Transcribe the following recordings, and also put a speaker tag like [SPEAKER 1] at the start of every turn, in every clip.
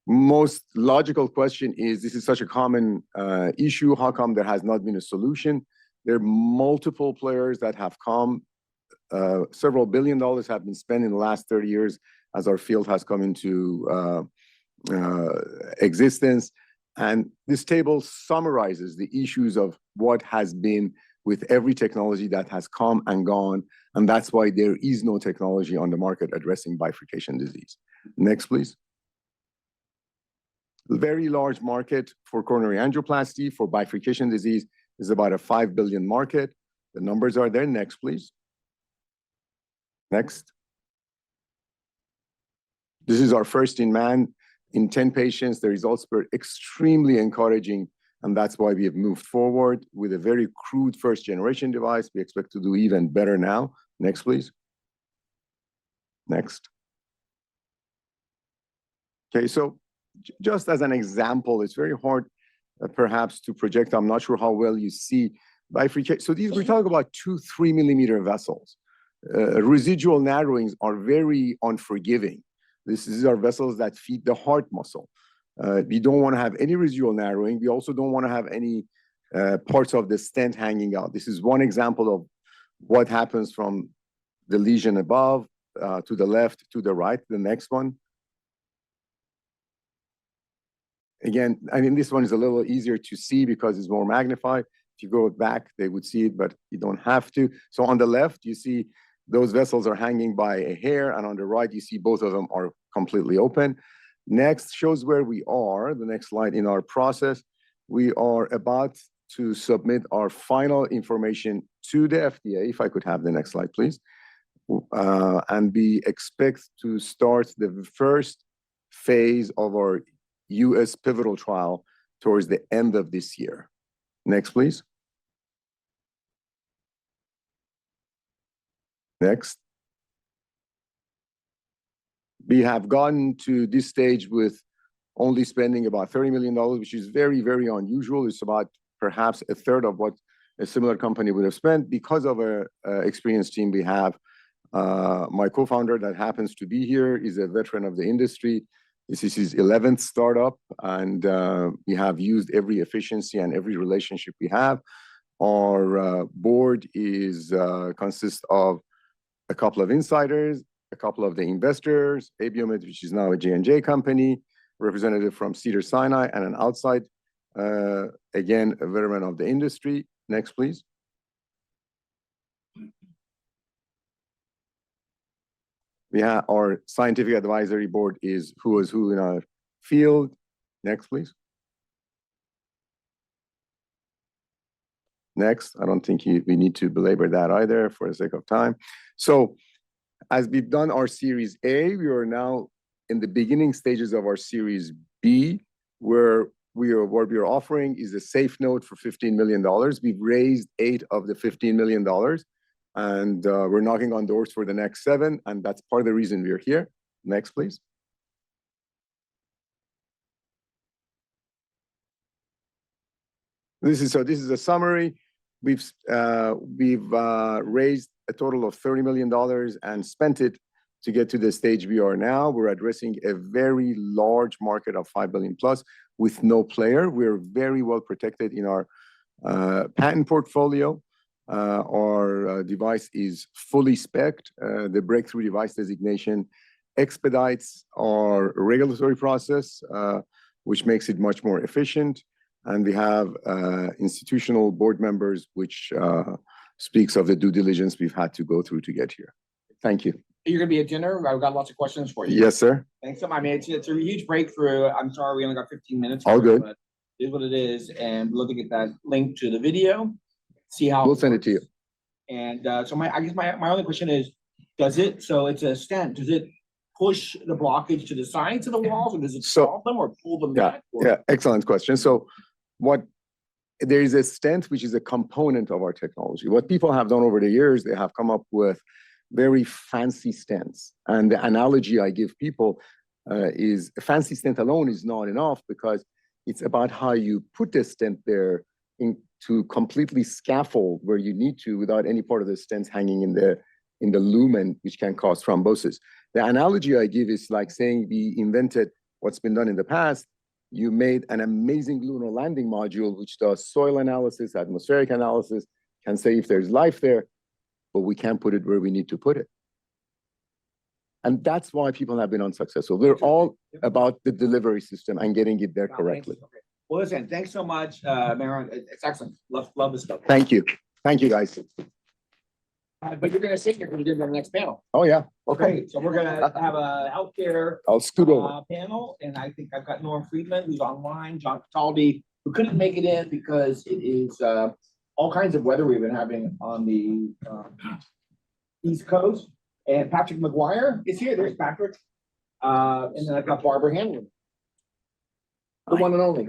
[SPEAKER 1] most logical question is, this is such a common issue, how come there has not been a solution? There are multiple players that have come. Several $billion have been spent in the last 30 years as our field has come into existence. And this table summarizes the issues of what has been with every technology that has come and gone. And that's why there is no technology on the market addressing bifurcation disease. Next, please. Very large market for coronary angioplasty for bifurcation disease is about a $5 billion market. The numbers are there. Next, please. Next. This is our first in man. In 10 patients, the results were extremely encouraging, and that's why we have moved forward with a very crude first-generation device. We expect to do even better now. Next, please. Next. Okay, so just as an example, it's very hard perhaps to project. I'm not sure how well you see bifurcation. So these, we're talking about 2-3 millimeter vessels. Residual narrowings are very unforgiving. These are vessels that feed the heart muscle. We don't want to have any residual narrowing. We also don't want to have any parts of the stent hanging out. This is one example of what happens from the lesion above to the left, to the right. The next one. Again, I mean, this one is a little easier to see because it's more magnified. If you go back, they would see it, but you don't have to. So on the left, you see those vessels are hanging by a hair, and on the right, you see both of them are completely open. Next shows where we are, the next slide in our process. We are about to submit our final information to the FDA. If I could have the next slide, please. And we expect to start the first phase of our US pivotal trial towards the end of this year. Next, please. Next. We have gotten to this stage with only spending about $30 million, which is very, very unusual. It's about perhaps a third of what a similar company would have spent because of an experienced team we have. My co-founder that happens to be here is a veteran of the industry. This is his 11th startup, and we have used every efficiency and every relationship we have. Our board consists of a couple of insiders, a couple of the investors, Abiomed, which is now a J&J company, representative from Cedars-Sinai, and an outside, again, a veteran of the industry. Next, please. We have our scientific advisory board is who is who in our field. Next, please. Next, I don't think we need to belabor that either for the sake of time. So as we've done our Series A, we are now in the beginning stages of our Series B, where what we are offering is a safe note for $15 million. We've raised 8 of the $15 million, and we're knocking on doors for the next 7, and that's part of the reason we're here. Next, please. This is a summary. We've raised a total of $30 million and spent it to get to the stage we are now. We're addressing a very large market of $5 billion plus with no player. We're very well protected in our patent portfolio. Our device is fully spec'd. The breakthrough device designation expedites our regulatory process, which makes it much more efficient. And we have institutional board members, which speaks of the due diligence we've had to go through to get here. Thank you.
[SPEAKER 2] You're going to be at dinner. I've got lots of questions for you.
[SPEAKER 1] Yes, sir.
[SPEAKER 2] Thanks so much. I mean, it's a huge breakthrough. I'm sorry we only got 15 minutes.
[SPEAKER 1] All good.
[SPEAKER 2] But it is what it is. And we'll look at that link to the video, see how
[SPEAKER 1] we'll send it to you.
[SPEAKER 2] And so I guess my only question is, so it's a stent, does it push the blockage to the sides of the walls, or does it solve them or pull them back?
[SPEAKER 1] Yeah, excellent question. So there is a stent, which is a component of our technology. What people have done over the years, they have come up with very fancy stents. And the analogy I give people is a fancy stent alone is not enough, because it's about how you put the stent there to completely scaffold where you need to without any part of the stents hanging in the lumen, which can cause thrombosis. The analogy I give is like saying we invented what's been done in the past. You made an amazing lunar landing module, which does soil analysis, atmospheric analysis, can say if there's life there, but we can't put it where we need to put it. And that's why people have been unsuccessful. We're all about the delivery system and getting it there correctly.
[SPEAKER 2] Okay. Well, listen, thanks so much, Maron. It's excellent. Love this stuff.
[SPEAKER 1] Thank you. Thank you, guys.
[SPEAKER 2] But you're gonna sit here when you do the next panel.
[SPEAKER 1] Oh, yeah.
[SPEAKER 2] Okay, so we're gonna have a healthcare
[SPEAKER 1] I'll scoot over.
[SPEAKER 2] panel, and I think I've got Norm Friedman, who's online, John Cataldi, who couldn't make it in because it is all kinds of weather we've been having on the East Coast. And Patrick McGuire is here. There's Patrick. And then I've got Barbara Hanlon, the one and only.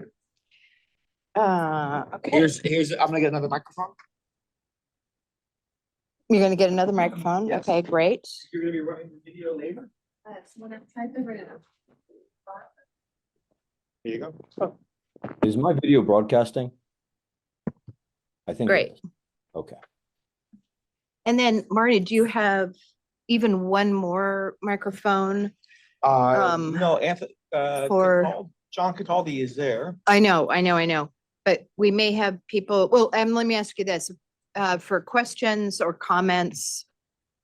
[SPEAKER 3] Okay.
[SPEAKER 2] Here's I'm gonna get another microphone.
[SPEAKER 3] You're gonna get another microphone?
[SPEAKER 2] Yes.
[SPEAKER 3] Okay, great.
[SPEAKER 2] You're gonna be running the video later.
[SPEAKER 4] That's what I'm typing right now.
[SPEAKER 2] Here you go.
[SPEAKER 5] Is my video broadcasting? I think. it
[SPEAKER 3] Great.
[SPEAKER 5] is. Okay.
[SPEAKER 3] And then Marty, do you have even one more microphone?
[SPEAKER 2] No, Anthony,
[SPEAKER 3] for-
[SPEAKER 2] John Cataldi is there.
[SPEAKER 3] I know. But we may have people, well, let me ask you this, for questions or comments,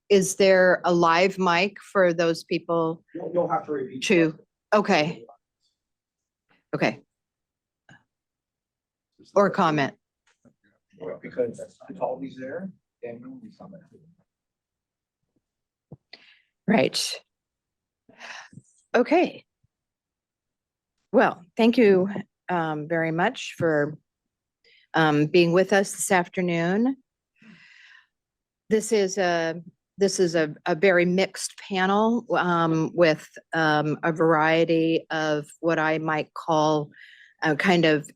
[SPEAKER 3] is there a live mic for those people
[SPEAKER 2] You'll have to repeat.
[SPEAKER 3] to, okay, or comment?
[SPEAKER 2] Well, because Cataldi's there, and nobody's on there.
[SPEAKER 3] Right. Okay. Well, thank you very much for being with us this afternoon. This is a very mixed panel with a variety of what I might call kind of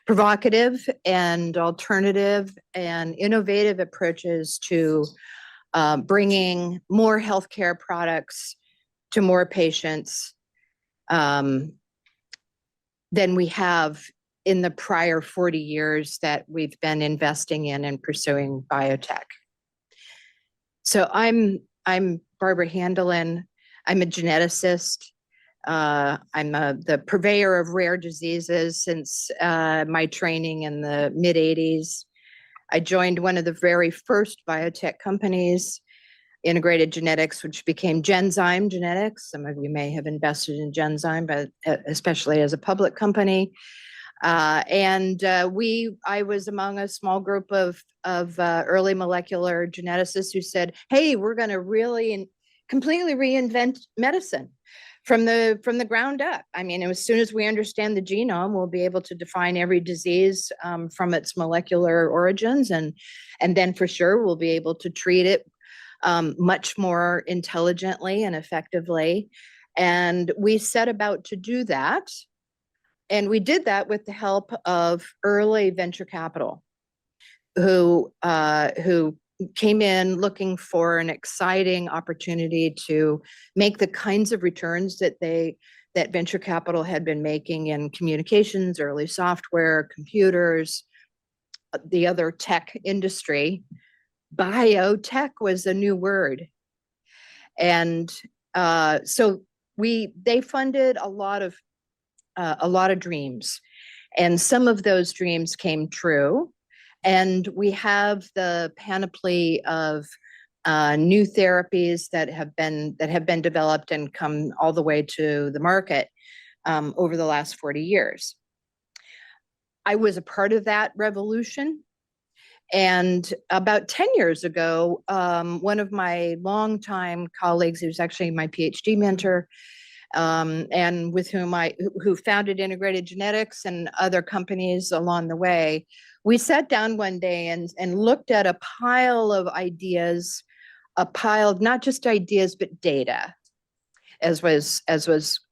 [SPEAKER 3] provocative and alternative and innovative approaches to bringing more healthcare products to more patients than we have in the prior 40 years that we've been investing in and pursuing biotech. So I'm Barbara Handelin. I'm a geneticist. I'm the purveyor of rare diseases since my training in the mid-'80s. I joined one of the very first biotech companies, Integrated Genetics, which became Genzyme Genetics. Some of you may have invested in Genzyme, but especially as a public company. I was among a small group of early molecular geneticists who said, hey, we're going to really and completely reinvent medicine from the ground up. I mean, as soon as we understand the genome, we'll be able to define every disease from its molecular origins, and then for sure we'll be able to treat it much more intelligently and effectively. And we set about to do that. And we did that with the help of early venture capital, who came in looking for an exciting opportunity to make the kinds of returns that venture capital had been making in communications, early software, computers, the other tech industry. Biotech was a new word. And so they funded a lot of dreams, and some of those dreams came true. And we have the panoply of new therapies that have been developed and come all the way to the market over the last 40 years. I was a part of that revolution. And about 10 years ago, one of my longtime colleagues, who's actually my PhD mentor, and with who founded Integrated Genetics and other companies along the way, we sat down one day and looked at a pile of ideas, a pile of not just ideas, but data, as was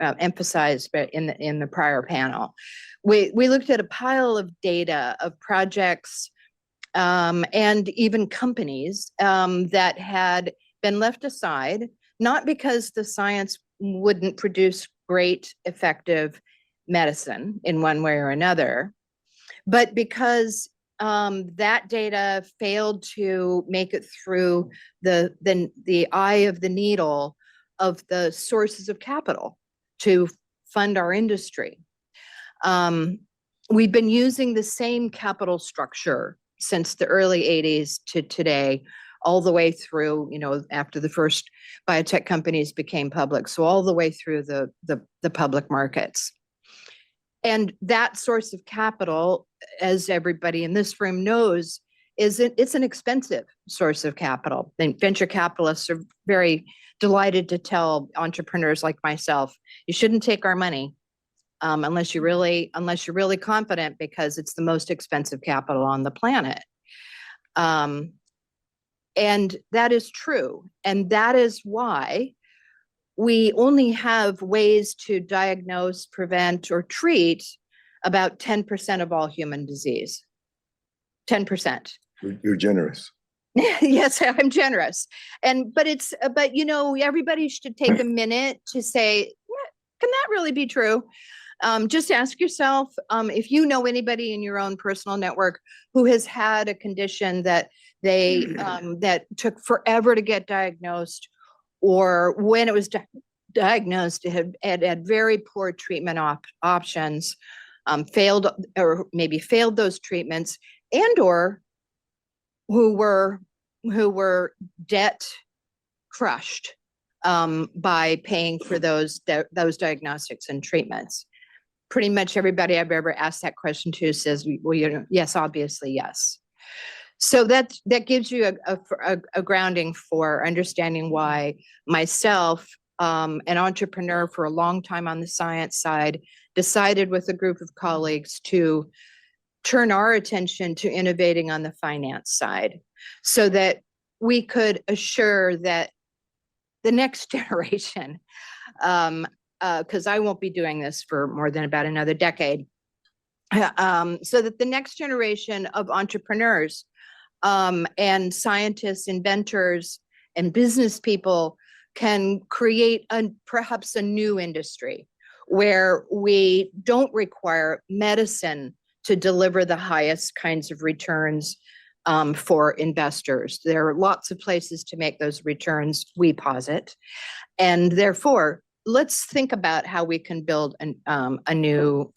[SPEAKER 3] emphasized in the prior panel. We looked at a pile of data of projects and even companies that had been left aside, not because the science wouldn't produce great, effective medicine in one way or another, but because that data failed to make it through the eye of the needle of the sources of capital to fund our industry. We've been using the same capital structure since the early 80s to today, all the way through, after the first biotech companies became public. So all the way through the public markets. And that source of capital, as everybody in this room knows, it's an expensive source of capital. And venture capitalists are very delighted to tell entrepreneurs like myself, you shouldn't take our money unless you're really confident, because it's the most expensive capital on the planet. And that is true. And that is why we only have ways to diagnose, prevent, or treat about 10% of all human disease. 10%.
[SPEAKER 1] You're generous.
[SPEAKER 3] Yes, I'm generous. But everybody should take a minute to say, can that really be true? Just ask yourself if you know anybody in your own personal network who has had a condition that that took forever to get diagnosed, or when it was diagnosed, it had very poor treatment options, failed those treatments, and or who were debt crushed by paying for those diagnostics and treatments. Pretty much everybody I've ever asked that question to says, well, yes, obviously, yes. So that gives you a grounding for understanding why myself, an entrepreneur for a long time on the science side, decided with a group of colleagues to turn our attention to innovating on the finance side, so that we could assure that the next generation, because I won't be doing this for more than about another decade, so that the next generation of entrepreneurs and scientists, inventors, and business people can create perhaps a new industry where we don't require medicine to deliver the highest kinds of returns for investors. There are lots of places to make those returns, we posit, and therefore let's think about how we can build a new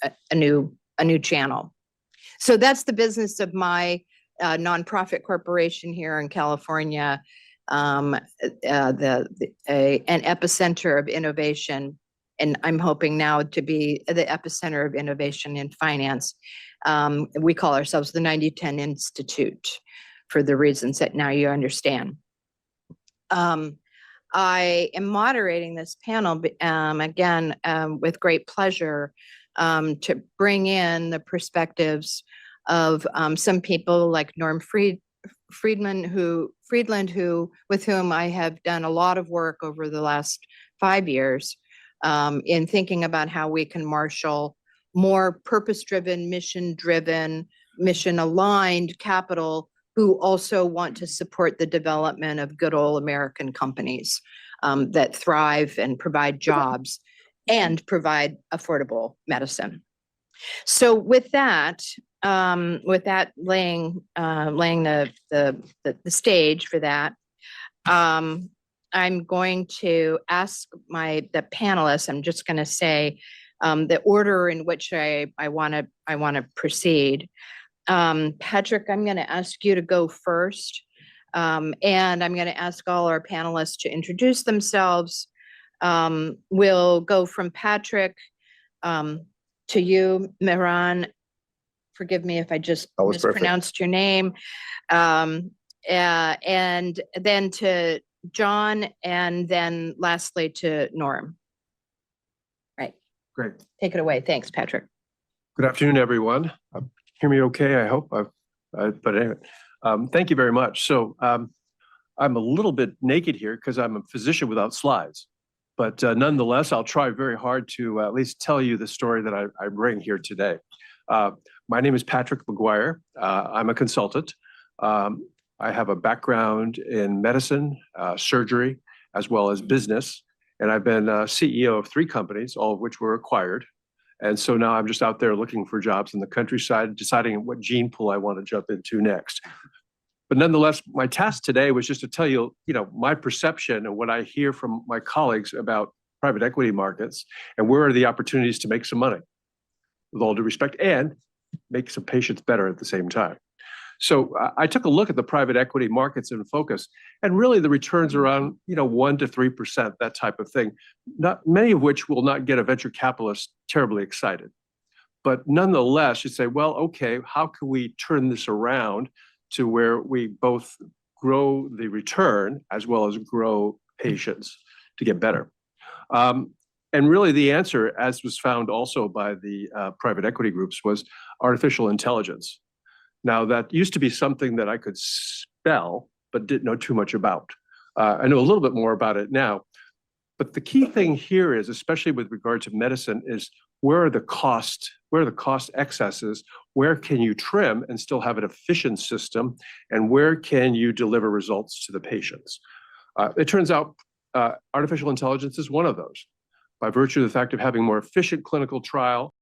[SPEAKER 3] channel. So that's the business of my nonprofit corporation here in California, an epicenter of innovation, and I'm hoping now to be the epicenter of innovation in finance. We call ourselves the 9010 Institute for the reasons that now you understand. I am moderating this panel again with great pleasure to bring in the perspectives of some people like Norm Friedland, with whom I have done a lot of work over the last 5 years in thinking about how we can marshal more purpose-driven, mission-driven, mission-aligned capital who also want to support the development of good old American companies that thrive and provide jobs and provide affordable medicine. So with that laying the stage for that, I'm going to ask the panelists. I'm just going to say the order in which I want to proceed. Patrick, I'm going to ask you to go first, and I'm going to ask all our panelists to introduce themselves. We'll go from Patrick to you, Mehran. Forgive me if I just mispronounced your name. And then to John, and then lastly to Norm. Right.
[SPEAKER 6] Great.
[SPEAKER 3] Take it away. Thanks, Patrick.
[SPEAKER 6] Good afternoon, everyone. Hear me okay, I hope. But anyway, thank you very much. So I'm a little bit naked here because I'm a physician without slides. But nonetheless, I'll try very hard to at least tell you the story that I bring here today. My name is Patrick McGuire. I'm a consultant. I have a background in medicine, surgery, as well as business. And I've been CEO of 3 companies, all of which were acquired. And so now I'm just out there looking for jobs in the countryside, deciding what gene pool I want to jump into next. But nonetheless, my task today was just to tell you, my perception and what I hear from my colleagues about private equity markets, and where are the opportunities to make some money, with all due respect, and make some patients better at the same time. So I took a look at the private equity markets in focus, and really the returns around 1 to 3%, that type of thing. Not many of which will not get a venture capitalist terribly excited, but nonetheless, you say, well, okay, how can we turn this around to where we both grow the return as well as grow patients to get better? And really the answer, as was found also by the private equity groups, was artificial intelligence. Now, that used to be something that I could spell, but didn't know too much about. I know a little bit more about it now. But the key thing here is, especially with regard to medicine, is where are the cost excesses? Where can you trim and still have an efficient system? And where can you deliver results to the patients? It turns out artificial intelligence is one of those. By virtue of the fact of having more efficient clinical trial,